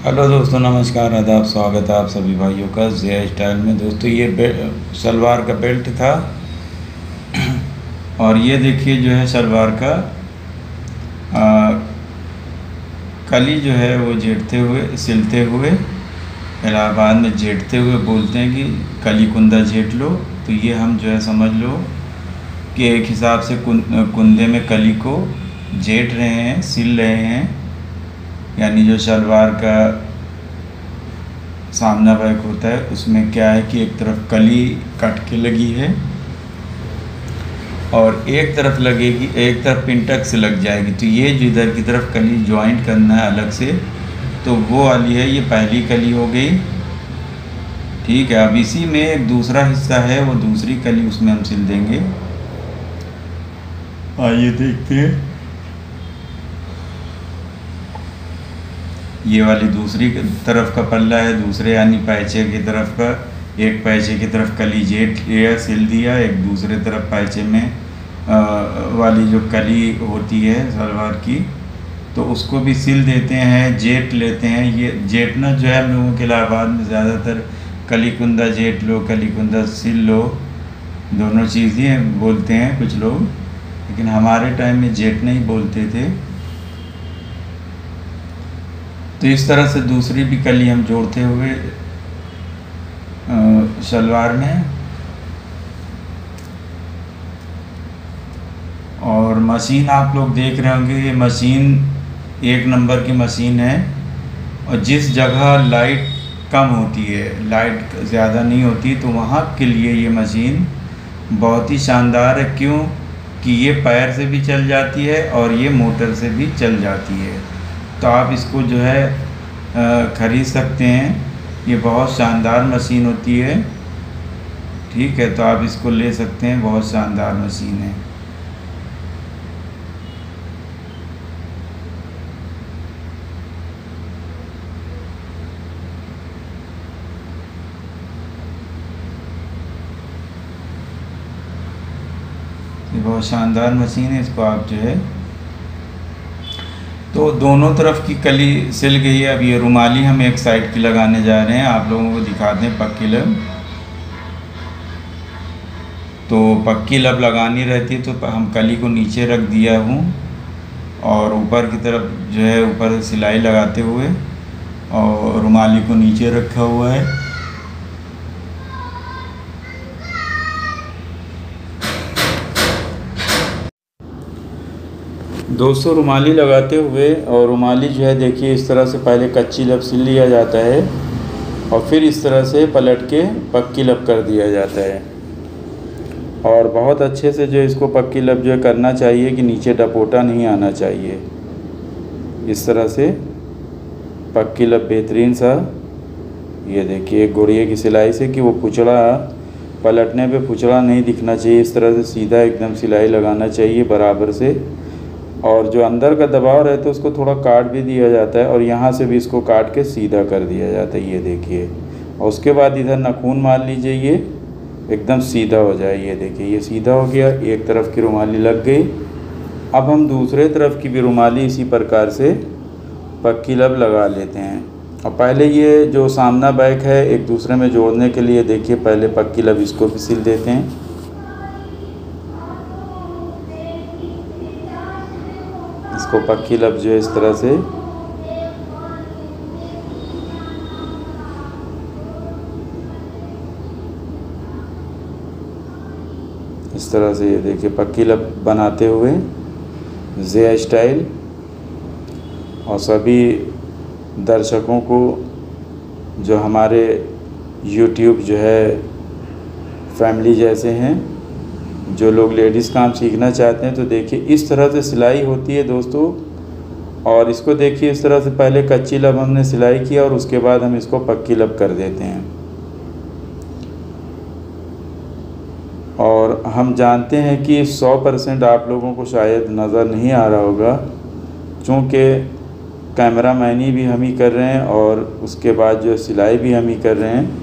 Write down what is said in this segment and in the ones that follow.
Hello दोस्तों, नमस्कार, आदाब, स्वागत है आप सभी भाइयों का ज़िया स्टाइल में। दोस्तों ये सलवार का बेल्ट था। और ये देखिए जो है सलवार का आ, कली जो है वो जेड़ते हुए सिलते हुए इलाहाबाद में जेड़ते हुए बोलते हैं कि कली कुंदा जेट लो। तो ये हम जो है समझ लो कि एक हिसाब से कुंदे में कली को जेट रहे हैं, सिल रहे हैं। यानी जो सलवार का सामना बैक होता है उसमें क्या है कि एक तरफ कली कट के लगी है और एक तरफ लगेगी, एक तरफ पिंटक से लग जाएगी। तो ये जो इधर की तरफ कली ज्वाइंट करना है अलग से, तो वो वाली है, ये पहली कली हो गई। ठीक है, अब इसी में एक दूसरा हिस्सा है, वो दूसरी कली उसमें हम सिल देंगे। आइए देखते हैं। ये वाली दूसरी तरफ का पल्ला है, दूसरे यानी पैचे की तरफ का। एक पैचे की तरफ कली जेट लिया, सिल दिया। एक दूसरे तरफ पैचे में वाली जो कली होती है सलवार की, तो उसको भी सिल देते हैं, जेट लेते हैं। ये जेटना जो है हम लोगों के इलाहाबाद में ज़्यादातर कली कुंदा जेट लो, कली कुंदा सिल लो, दोनों चीज़ ही बोलते हैं कुछ लोग, लेकिन हमारे टाइम में जेटना ही बोलते थे। तो इस तरह से दूसरी भी कली हम जोड़ते हुए सलवार में। और मशीन आप लोग देख रहे होंगे, ये मशीन एक नंबर की मशीन है। और जिस जगह लाइट कम होती है, लाइट ज़्यादा नहीं होती, तो वहाँ के लिए ये मशीन बहुत ही शानदार है। क्यों कि ये पैर से भी चल जाती है और ये मोटर से भी चल जाती है। तो आप इसको जो है ख़रीद सकते हैं। ये बहुत शानदार मशीन होती है। ठीक है, तो आप इसको ले सकते हैं, बहुत शानदार मशीन है। ये बहुत शानदार मशीन है, इसको आप जो है, तो दोनों तरफ की कली सिल गई है। अब ये रुमाली हम एक साइड की लगाने जा रहे हैं, आप लोगों को दिखाते हैं पक्की लब। तो पक्की लब लगानी रहती है तो हम कली को नीचे रख दिया हूँ और ऊपर की तरफ जो है ऊपर सिलाई लगाते हुए और रुमाली को नीचे रखा हुआ है। दोस्तों रुमाली लगाते हुए और रुमाली जो है देखिए इस तरह से पहले कच्ची लब सिल लिया जाता है और फिर इस तरह से पलट के पक्की लब कर दिया जाता है। और बहुत अच्छे से जो इसको पक्की लब जो है करना चाहिए कि नीचे डपोटा नहीं आना चाहिए। इस तरह से पक्की लब बेहतरीन सा, ये देखिए गुड़िये की सिलाई से कि वो पुचड़ा पलटने पे पुचड़ा नहीं दिखना चाहिए। इस तरह से सीधा एकदम सिलाई लगाना चाहिए बराबर से। और जो अंदर का दबाव रहता है उसको थोड़ा काट भी दिया जाता है और यहाँ से भी इसको काट के सीधा कर दिया जाता है, ये देखिए। और उसके बाद इधर नाखून मार लीजिए, ये एकदम सीधा हो जाए। ये देखिए ये सीधा हो गया, एक तरफ की रुमाली लग गई। अब हम दूसरे तरफ की भी रुमाली इसी प्रकार से पक्की लब लगा लेते हैं। और पहले ये जो सामना बैक है एक दूसरे में जोड़ने के लिए देखिए पहले पक्की लब इसको भी सिल देते हैं। इसको पक्की लब जो है इस तरह से ये देखिए पक्की लब बनाते हुए ज़िया स्टाइल। और सभी दर्शकों को जो हमारे यूट्यूब जो है फैमिली जैसे हैं, जो लोग लेडीज़ काम सीखना चाहते हैं, तो देखिए इस तरह से सिलाई होती है दोस्तों। और इसको देखिए इस तरह से पहले कच्ची लब हमने सिलाई किया और उसके बाद हम इसको पक्की लब कर देते हैं। और हम जानते हैं कि 100% आप लोगों को शायद नज़र नहीं आ रहा होगा, चूँकि कैमरामैनी भी हम ही कर रहे हैं और उसके बाद जो सिलाई भी हम ही कर रहे हैं।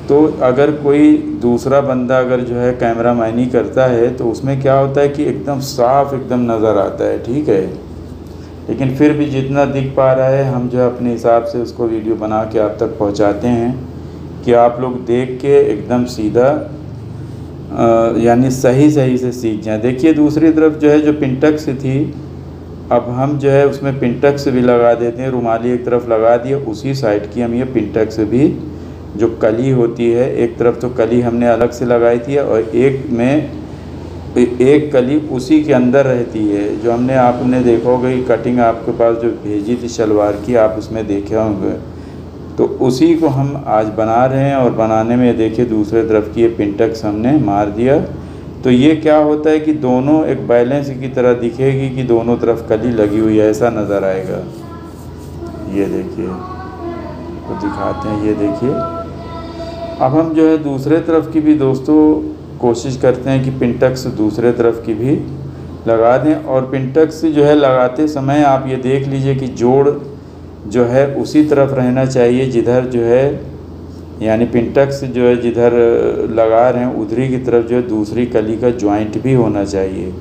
तो अगर कोई दूसरा बंदा अगर जो है कैमरामैनी करता है तो उसमें क्या होता है कि एकदम साफ एकदम नज़र आता है। ठीक है, लेकिन फिर भी जितना दिख पा रहा है हम जो है अपने हिसाब से उसको वीडियो बना के आप तक पहुंचाते हैं कि आप लोग देख के एकदम सीधा यानी सही से सीख जाएं। देखिए दूसरी तरफ जो है जो पिंटक्स थी, अब हम जो है उसमें पिंटक्स भी लगा देते हैं। रुमाली एक तरफ लगा दिया, उसी साइड की हम ये पिंटक्स भी जो कली होती है, एक तरफ तो कली हमने अलग से लगाई थी और एक कली उसी के अंदर रहती है। जो हमने आपने देखा होगा कि कटिंग आपके पास जो भेजी थी शलवार की, आप उसमें देखे होंगे, तो उसी को हम आज बना रहे हैं। और बनाने में देखिए दूसरे तरफ की ये पिंटक्स हमने मार दिया, तो ये क्या होता है कि दोनों एक बैलेंस की तरह दिखेगी कि दोनों तरफ कली लगी हुई है, ऐसा नज़र आएगा। ये देखिए तो दिखाते हैं, ये देखिए। अब हम जो है दूसरे तरफ की भी दोस्तों कोशिश करते हैं कि पिंटक्स दूसरे तरफ की भी लगा दें। और पिंटक्स जो है लगाते समय आप ये देख लीजिए कि जोड़ जो है उसी तरफ रहना चाहिए जिधर जो है, यानी पिंटक्स जो है जिधर लगा रहे हैं उधरी की तरफ जो है दूसरी कली का जॉइंट भी होना चाहिए।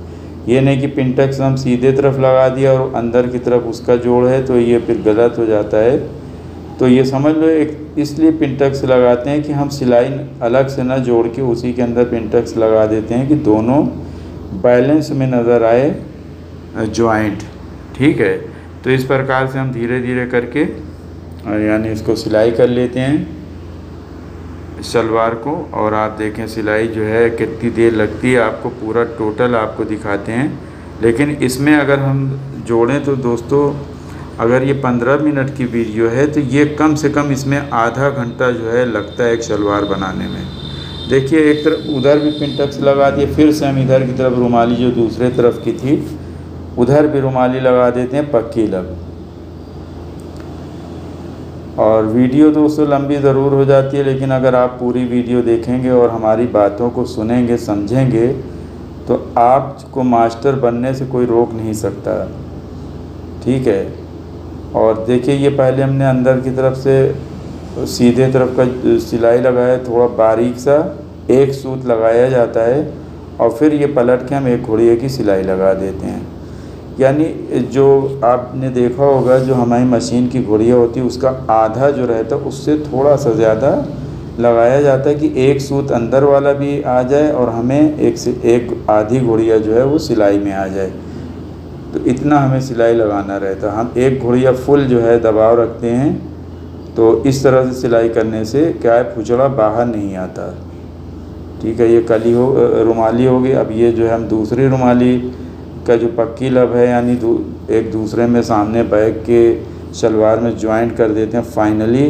ये नहीं कि पिंटक्स हम सीधे तरफ लगा दिया और अंदर की तरफ उसका जोड़ है, तो ये फिर गलत हो जाता है। तो ये समझ लो एक इसलिए पिंटक्स लगाते हैं कि हम सिलाई अलग से ना जोड़ के उसी के अंदर पिंटक्स लगा देते हैं कि दोनों बैलेंस में नज़र आए जॉइंट। ठीक है, तो इस प्रकार से हम धीरे धीरे करके यानी इसको सिलाई कर लेते हैं शलवार को। और आप देखें सिलाई जो है कितनी देर लगती है, आपको पूरा टोटल आपको दिखाते हैं। लेकिन इसमें अगर हम जोड़ें तो दोस्तों अगर ये 15 मिनट की वीडियो है तो ये कम से कम इसमें आधा घंटा जो है लगता है एक शलवार बनाने में। देखिए एक तरफ उधर भी पिंटक्स लगा दिए, फिर से हम इधर की तरफ रुमाली जो दूसरे तरफ की थी उधर भी रुमाली लगा देते हैं पक्की लब। और वीडियो दोस्तों लंबी ज़रूर हो जाती है, लेकिन अगर आप पूरी वीडियो देखेंगे और हमारी बातों को सुनेंगे समझेंगे तो आपको मास्टर बनने से कोई रोक नहीं सकता। ठीक है, और देखिए ये पहले हमने अंदर की तरफ से सीधे तरफ का सिलाई लगाया, थोड़ा बारीक सा एक सूत लगाया जाता है और फिर ये पलट के हम एक घोड़िए की सिलाई लगा देते हैं। यानी जो आपने देखा होगा जो हमारी मशीन की घोड़िया होती है उसका आधा जो रहता है उससे थोड़ा सा ज़्यादा लगाया जाता है कि एक सूत अंदर वाला भी आ जाए और हमें एक आधी घोड़िया जो है वो सिलाई में आ जाए। तो इतना हमें सिलाई लगाना रहता है। हम एक घोड़िया फुल जो है दबाव रखते हैं, तो इस तरह से सिलाई करने से क्या है फुचड़ा बाहर नहीं आता। ठीक है, ये कली रुमाली हो गई। अब ये जो है हम दूसरी रुमाली का जो पक्की लब है यानी एक दूसरे में सामने बैक के शलवार में ज्वाइंट कर देते हैं फाइनली।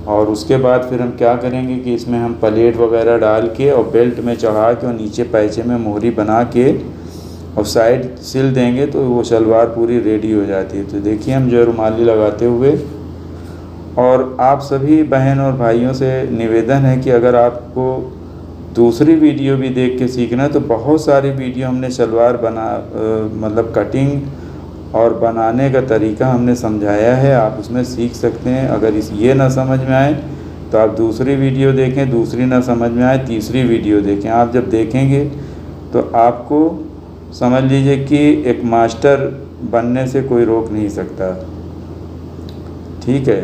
और उसके बाद फिर हम क्या करेंगे कि इसमें हम प्लेट वगैरह डाल के और बेल्ट में चढ़ा के और नीचे पैचे में मोहरी बना के और साइड सिल देंगे तो वो शलवार पूरी रेडी हो जाती है। तो देखिए हम जो है रुमाली लगाते हुए, और आप सभी बहन और भाइयों से निवेदन है कि अगर आपको दूसरी वीडियो भी देख के सीखना है तो बहुत सारी वीडियो हमने शलवार मतलब कटिंग और बनाने का तरीका हमने समझाया है, आप उसमें सीख सकते हैं। अगर ये ना समझ में आए तो आप दूसरी वीडियो देखें, दूसरी ना समझ में आए तीसरी वीडियो देखें। आप जब देखेंगे तो आपको समझ लीजिए कि एक मास्टर बनने से कोई रोक नहीं सकता। ठीक है,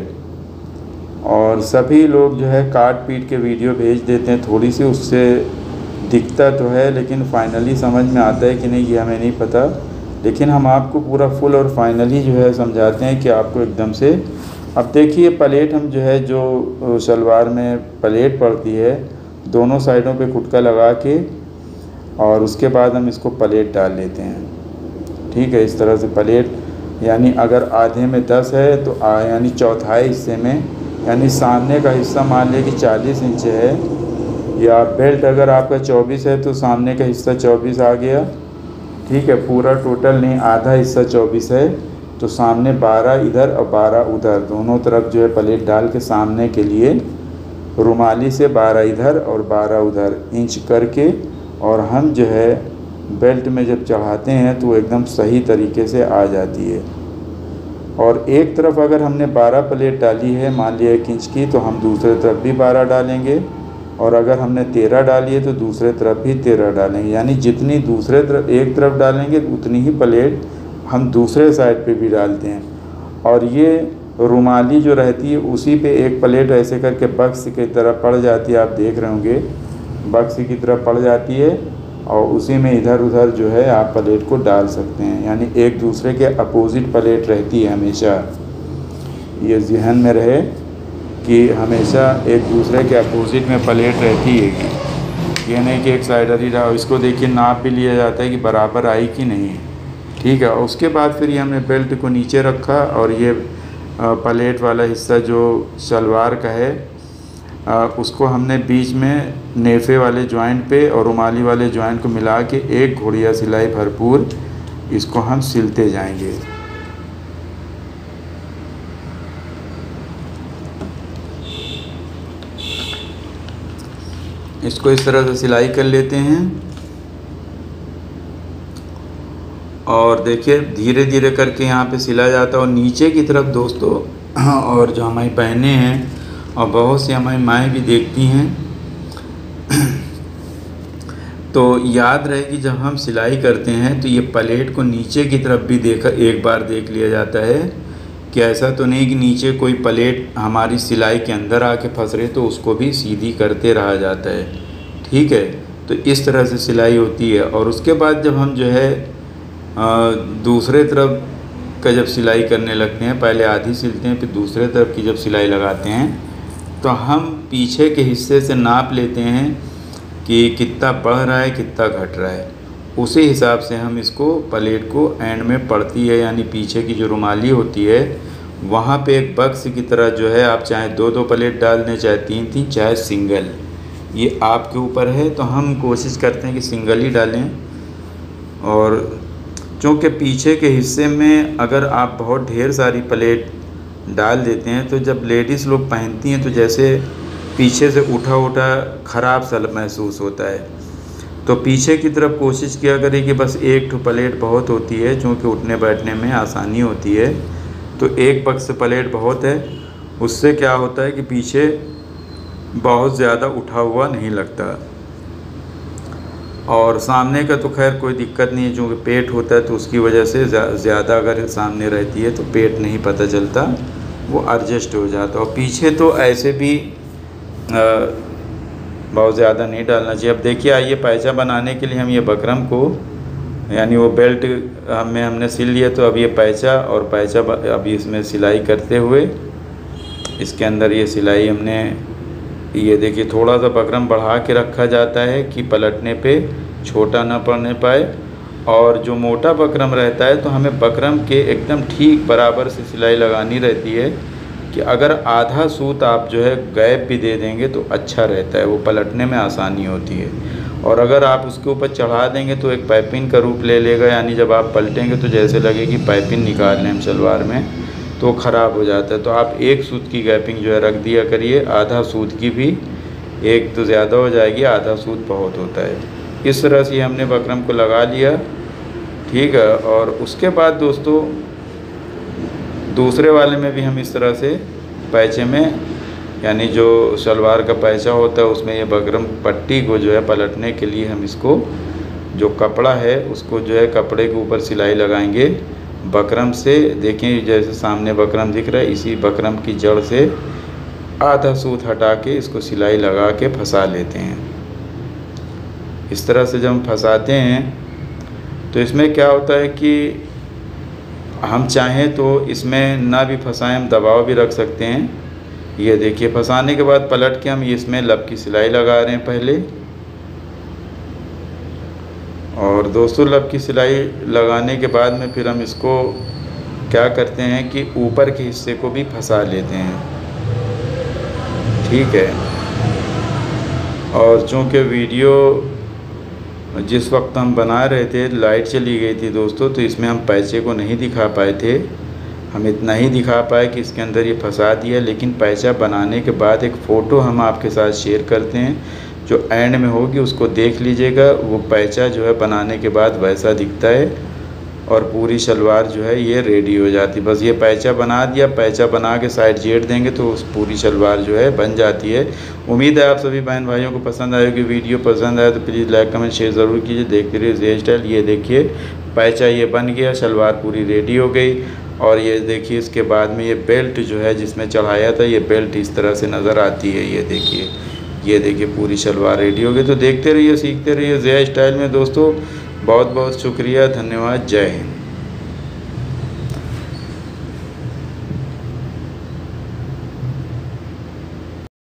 और सभी लोग जो है काट पीट के वीडियो भेज देते हैं, थोड़ी सी उससे दिखता तो है लेकिन फाइनली समझ में आता है कि नहीं ये हमें नहीं पता। लेकिन हम आपको पूरा फुल और फाइनली जो है समझाते हैं कि आपको एकदम से। अब देखिए प्लेट हम जो है जो शलवार में प्लेट पड़ती है दोनों साइडों पे कुटका लगा के और उसके बाद हम इसको प्लेट डाल लेते हैं। ठीक है, इस तरह से प्लेट यानी अगर आधे में 10 है तो यानी चौथाई हिस्से में यानी सामने का हिस्सा मान लिया कि 40 इंच है, या बेल्ट अगर आपका 24 है तो सामने का हिस्सा 24 आ गया। ठीक है, पूरा टोटल नहीं, आधा हिस्सा 24 है तो सामने 12 इधर और 12 उधर, दोनों तरफ जो है प्लेट डाल के सामने के लिए रुमाली से 12 इधर और 12 उधर इंच करके और हम जो है बेल्ट में जब चढ़ाते हैं तो एकदम सही तरीके से आ जाती है। और एक तरफ अगर हमने 12 प्लेट डाली है मान लिया 1 इंच की, तो हम दूसरे तरफ भी 12 डालेंगे, और अगर हमने 13 डाली है तो दूसरे तरफ भी 13 डालेंगे। यानी जितनी दूसरे तरफ एक तरफ डालेंगे उतनी ही प्लेट हम दूसरे साइड पे भी डालते हैं। और ये रुमाली जो रहती है उसी पे एक प्लेट ऐसे करके बक्स की तरह पड़ जाती है, आप देख रहे होंगे बक्स की तरह पड़ जाती है, और उसी में इधर उधर जो है आप प्लेट को डाल सकते हैं। यानी एक दूसरे के अपोजिट प्लेट रहती है हमेशा, ये ज़हन में रहे कि हमेशा एक दूसरे के अपोजिट में प्लेट रहती है। ये नहीं कि एक साइड ही रहा। इसको देखिए नाप भी लिया जाता है कि बराबर आई कि नहीं, ठीक है। और उसके बाद फिर ये हमने बेल्ट को नीचे रखा और ये प्लेट वाला हिस्सा जो शलवार का है उसको हमने बीच में नेफे वाले जॉइंट पे और रुमाली वाले जॉइंट को मिला के एक घोड़िया सिलाई भरपूर इसको हम सिलते जाएंगे। इसको इस तरह से सिलाई कर लेते हैं और देखिए धीरे धीरे करके यहाँ पे सिला जाता है। और नीचे की तरफ दोस्तों और जो हमारी बहनें हैं और बहुत सी हमारी माएँ भी देखती हैं तो याद रहे कि जब हम सिलाई करते हैं तो ये प्लेट को नीचे की तरफ भी एक बार देख लिया जाता है कि ऐसा तो नहीं कि नीचे कोई प्लेट हमारी सिलाई के अंदर आके फंस रहे, तो उसको भी सीधी करते रहा जाता है, ठीक है। तो इस तरह से सिलाई होती है। और उसके बाद जब हम जो है दूसरे तरफ का जब सिलाई करने लगते हैं, पहले आधी सिलते हैं फिर दूसरे तरफ की जब सिलाई लगाते हैं तो हम पीछे के हिस्से से नाप लेते हैं कि कितना बढ़ रहा है कितना घट रहा है। उसी हिसाब से हम इसको प्लेट को एंड में पड़ती है, यानी पीछे की जो रुमाली होती है वहाँ पे एक बक्स की तरह जो है आप चाहे दो दो प्लेट डाल दें, चाहे तीन तीन, चाहे सिंगल, ये आपके ऊपर है। तो हम कोशिश करते हैं कि सिंगल ही डालें। और चूँकि पीछे के हिस्से में अगर आप बहुत ढेर सारी प्लेट डाल देते हैं तो जब लेडीज़ लोग पहनती हैं तो जैसे पीछे से उठा उठा ख़राब सा महसूस होता है। तो पीछे की तरफ कोशिश किया करें कि बस एक ठो प्लेट बहुत होती है, चूँकि उठने बैठने में आसानी होती है। तो एक बक्स प्लेट बहुत है, उससे क्या होता है कि पीछे बहुत ज़्यादा उठा हुआ नहीं लगता। और सामने का तो खैर कोई दिक्कत नहीं है, चूँकि पेट होता है तो उसकी वजह से ज़्यादा अगर सामने रहती है तो पेट नहीं पता चलता, वो एडजस्ट हो जाता। और पीछे तो ऐसे भी बहुत ज़्यादा नहीं डालना चाहिए। अब देखिए आइए पैचा बनाने के लिए हम ये बकरम को यानी वो बेल्ट हमने सिल लिया, तो अब ये पैचा और पैचा अभी इसमें सिलाई करते हुए इसके अंदर ये सिलाई हमने ये देखिए थोड़ा सा बकरम बढ़ा के रखा जाता है कि पलटने पे छोटा ना पड़ने पाए। और जो मोटा बकरम रहता है तो हमें बकरम के एकदम ठीक बराबर से सिलाई लगानी रहती है कि अगर आधा सूत आप जो है गैप भी दे देंगे तो अच्छा रहता है, वो पलटने में आसानी होती है। और अगर आप उसके ऊपर चढ़ा देंगे तो एक पाइपिंग का रूप ले लेगा, यानी जब आप पलटेंगे तो जैसे लगे कि पाइपिंग निकाल लें हम सलवार में, तो ख़राब हो जाता है। तो आप एक सूत की गैपिंग जो है रख दिया करिए, आधा सूत की भी, एक तो ज़्यादा हो जाएगी, आधा सूत बहुत होता है। इस तरह से हमने बकरम को लगा लिया, ठीक है। और उसके बाद दोस्तों दूसरे वाले में भी हम इस तरह से पैचे में यानी जो शलवार का पैचा होता है उसमें ये बकरम पट्टी को जो है पलटने के लिए हम इसको जो कपड़ा है उसको जो है कपड़े के ऊपर सिलाई लगाएंगे बकरम से। देखें जैसे सामने बकरम दिख रहा है, इसी बकरम की जड़ से आधा सूत हटा के इसको सिलाई लगा के फंसा लेते हैं। इस तरह से जब हम फंसाते हैं तो इसमें क्या होता है कि हम चाहें तो इसमें ना भी फंसाएं, हम दबाव भी रख सकते हैं। ये देखिए फंसाने के बाद पलट के हम इसमें लब की सिलाई लगा रहे हैं पहले। और दोस्तों लब की सिलाई लगाने के बाद में फिर हम इसको क्या करते हैं कि ऊपर के हिस्से को भी फंसा लेते हैं, ठीक है। और चूँकि वीडियो जिस वक्त हम बना रहे थे लाइट चली गई थी दोस्तों, तो इसमें हम पैचे को नहीं दिखा पाए थे। हम इतना ही दिखा पाए कि इसके अंदर ये फंसा दिया, लेकिन पैचा बनाने के बाद एक फ़ोटो हम आपके साथ शेयर करते हैं, जो एंड में होगी उसको देख लीजिएगा। वो पैचा जो है बनाने के बाद वैसा दिखता है और पूरी शलवार जो है ये रेडी हो जाती है। बस ये पैचा बना दिया, पैचा बना के साइड जेड़ देंगे तो उस पूरी शलवार जो है बन जाती है। उम्मीद है आप सभी बहन भाइयों को पसंद आएगी। वीडियो पसंद आए तो प्लीज़ लाइक कमेंट शेयर ज़रूर कीजिए। देखते रहिए हेयर स्टाइल। ये देखिए पैचा ये बन गया, शलवार पूरी रेडी हो गई। और ये देखिए इसके बाद में ये बेल्ट जो है जिसमें चढ़ाया था, ये बेल्ट इस तरह से नज़र आती है। ये देखिए पूरी शलवार रेडी हो गई। तो देखते रहिए, सीखते रहिए ज़िया स्टाइल में दोस्तों। बहुत बहुत शुक्रिया, धन्यवाद, जय हिंद।